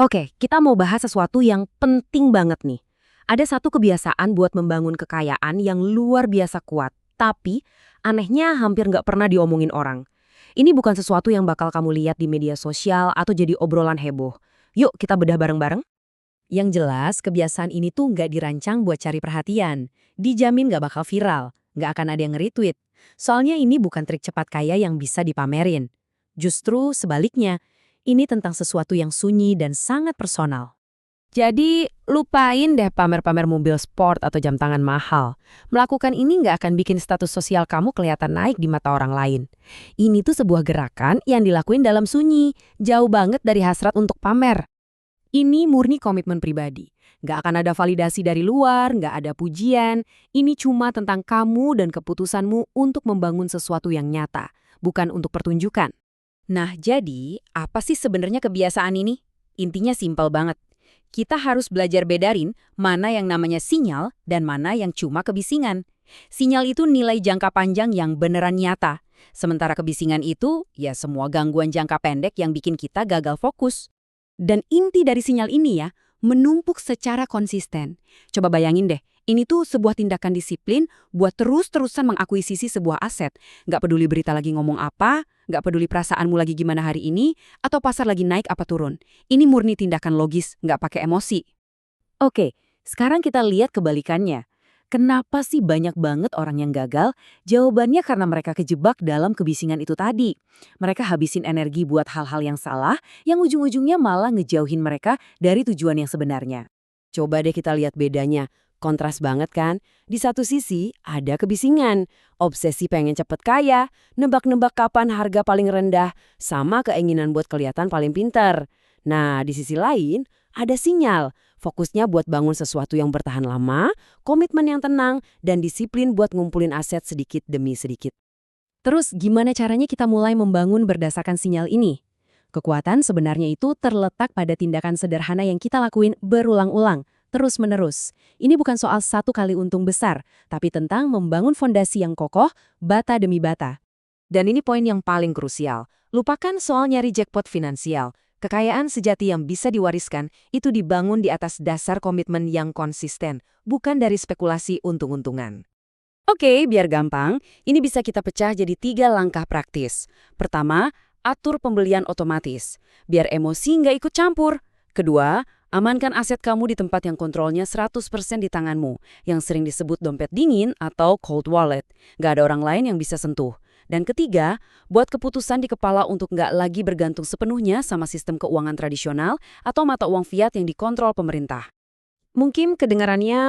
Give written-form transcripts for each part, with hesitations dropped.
Oke, kita mau bahas sesuatu yang penting banget nih. Ada satu kebiasaan buat membangun kekayaan yang luar biasa kuat, tapi anehnya hampir nggak pernah diomongin orang. Ini bukan sesuatu yang bakal kamu lihat di media sosial atau jadi obrolan heboh. Yuk kita bedah bareng-bareng. Yang jelas, kebiasaan ini tuh nggak dirancang buat cari perhatian. Dijamin nggak bakal viral, nggak akan ada yang nge-retweet. Soalnya ini bukan trik cepat kaya yang bisa dipamerin. Justru sebaliknya, ini tentang sesuatu yang sunyi dan sangat personal. Jadi, lupain deh pamer-pamer mobil sport atau jam tangan mahal. Melakukan ini nggak akan bikin status sosial kamu kelihatan naik di mata orang lain. Ini tuh sebuah gerakan yang dilakuin dalam sunyi, jauh banget dari hasrat untuk pamer. Ini murni komitmen pribadi. Nggak akan ada validasi dari luar, nggak ada pujian. Ini cuma tentang kamu dan keputusanmu untuk membangun sesuatu yang nyata, bukan untuk pertunjukan. Nah, jadi apa sih sebenarnya kebiasaan ini? Intinya simpel banget. Kita harus belajar bedarin mana yang namanya sinyal dan mana yang cuma kebisingan. Sinyal itu nilai jangka panjang yang beneran nyata. Sementara kebisingan itu, ya semua gangguan jangka pendek yang bikin kita gagal fokus. Dan inti dari sinyal ini ya, menumpuk secara konsisten. Coba bayangin deh, ini tuh sebuah tindakan disiplin buat terus-terusan mengakuisisi sebuah aset. Nggak peduli berita lagi ngomong apa, nggak peduli perasaanmu lagi gimana hari ini, atau pasar lagi naik apa turun. Ini murni tindakan logis, nggak pakai emosi. Oke, sekarang kita lihat kebalikannya. Kenapa sih banyak banget orang yang gagal? Jawabannya karena mereka kejebak dalam kebisingan itu tadi. Mereka habisin energi buat hal-hal yang salah, yang ujung-ujungnya malah ngejauhin mereka dari tujuan yang sebenarnya. Coba deh kita lihat bedanya. Kontras banget kan? Di satu sisi ada kebisingan, obsesi pengen cepet kaya, nebak-nebak kapan harga paling rendah, sama keinginan buat kelihatan paling pintar. Nah, di sisi lain ada sinyal, fokusnya buat bangun sesuatu yang bertahan lama, komitmen yang tenang, dan disiplin buat ngumpulin aset sedikit demi sedikit. Terus gimana caranya kita mulai membangun berdasarkan sinyal ini? Kekuatan sebenarnya itu terletak pada tindakan sederhana yang kita lakuin berulang-ulang, terus-menerus. Ini bukan soal satu kali untung besar, tapi tentang membangun fondasi yang kokoh, bata demi bata. Dan ini poin yang paling krusial. Lupakan soal nyari jackpot finansial. Kekayaan sejati yang bisa diwariskan itu dibangun di atas dasar komitmen yang konsisten, bukan dari spekulasi untung-untungan. Oke, biar gampang, ini bisa kita pecah jadi 3 langkah praktis. Pertama, atur pembelian otomatis, biar emosi nggak ikut campur. Kedua, amankan aset kamu di tempat yang kontrolnya 100% di tanganmu, yang sering disebut dompet dingin atau cold wallet. Nggak ada orang lain yang bisa sentuh. Dan ketiga, buat keputusan di kepala untuk nggak lagi bergantung sepenuhnya sama sistem keuangan tradisional atau mata uang fiat yang dikontrol pemerintah. Mungkin kedengarannya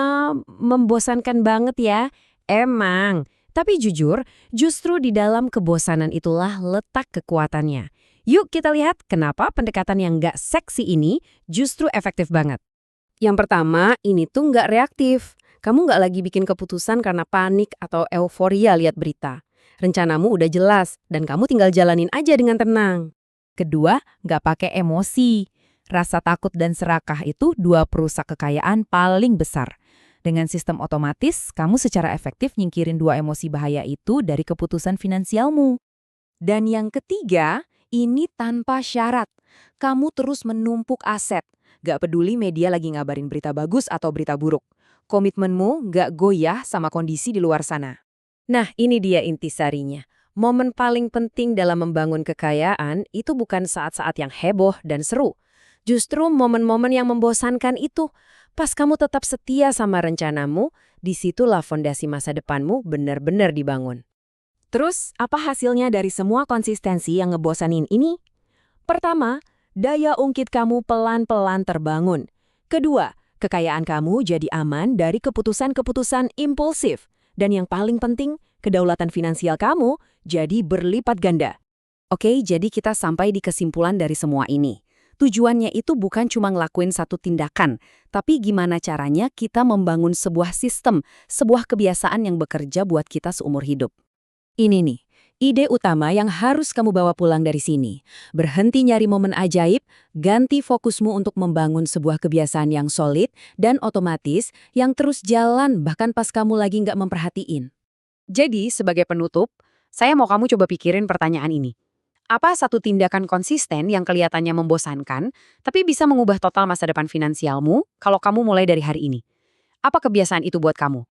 membosankan banget ya. Emang. Tapi jujur, justru di dalam kebosanan itulah letak kekuatannya. Yuk kita lihat kenapa pendekatan yang nggak seksi ini justru efektif banget. Yang pertama, ini tuh nggak reaktif. Kamu nggak lagi bikin keputusan karena panik atau euforia lihat berita. Rencanamu udah jelas, dan kamu tinggal jalanin aja dengan tenang. Kedua, nggak pakai emosi. Rasa takut dan serakah itu dua perusak kekayaan paling besar. Dengan sistem otomatis, kamu secara efektif nyingkirin dua emosi bahaya itu dari keputusan finansialmu. Dan yang ketiga, ini tanpa syarat. Kamu terus menumpuk aset. Gak peduli media lagi ngabarin berita bagus atau berita buruk. Komitmenmu gak goyah sama kondisi di luar sana. Nah, ini dia intisarinya. Momen paling penting dalam membangun kekayaan itu bukan saat-saat yang heboh dan seru. Justru momen-momen yang membosankan itu. Pas kamu tetap setia sama rencanamu, disitulah fondasi masa depanmu benar-benar dibangun. Terus, apa hasilnya dari semua konsistensi yang ngebosanin ini? Pertama, daya ungkit kamu pelan-pelan terbangun. Kedua, kekayaan kamu jadi aman dari keputusan-keputusan impulsif. Dan yang paling penting, kedaulatan finansial kamu jadi berlipat ganda. Oke, jadi kita sampai di kesimpulan dari semua ini. Tujuannya itu bukan cuma ngelakuin satu tindakan, tapi gimana caranya kita membangun sebuah sistem, sebuah kebiasaan yang bekerja buat kita seumur hidup. Ini nih, ide utama yang harus kamu bawa pulang dari sini. Berhenti nyari momen ajaib, ganti fokusmu untuk membangun sebuah kebiasaan yang solid dan otomatis yang terus jalan bahkan pas kamu lagi nggak memperhatiin. Jadi, sebagai penutup, saya mau kamu coba pikirin pertanyaan ini. Apa satu tindakan konsisten yang kelihatannya membosankan, tapi bisa mengubah total masa depan finansialmu kalau kamu mulai dari hari ini? Apa kebiasaan itu buat kamu?